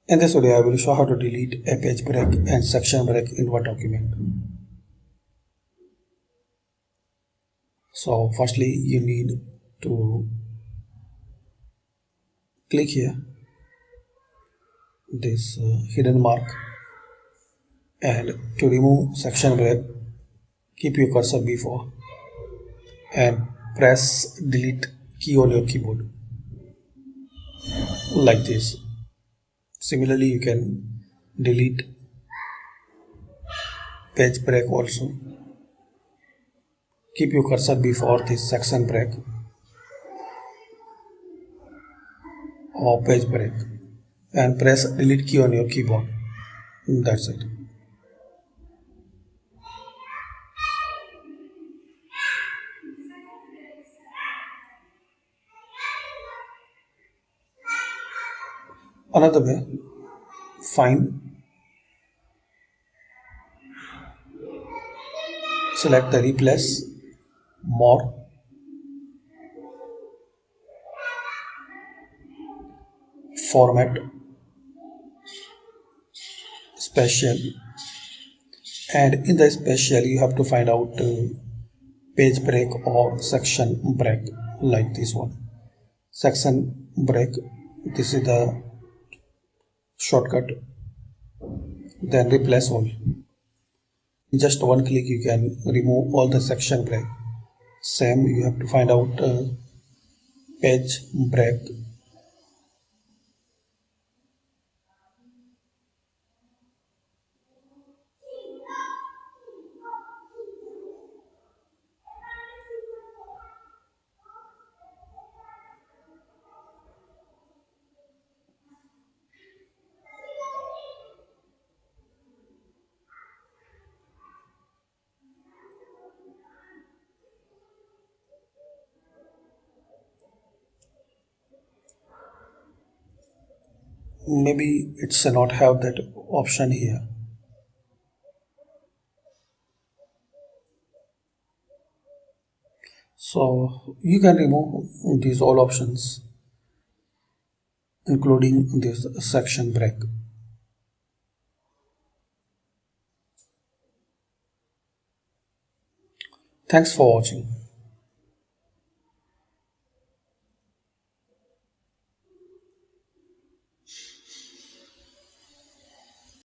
In this video, I will show how to delete a page break and section break in Word document. So firstly, you need to click here, this hidden mark, and to remove section break, keep your cursor before and press delete key on your keyboard like this. Similarly, you can delete page break also. Keep your cursor before this section break or page break and press delete key on your keyboard. That's it. Another way, find, select the replace, more, format, special, and in the special you have to find out page break or section break like this one. Section break, this is the shortcut, then replace all. In just one click you can remove all the section break. Same, you have to find out page break. Maybe it's not have that option here. So you can remove these all options including this section break. Thanks for watching.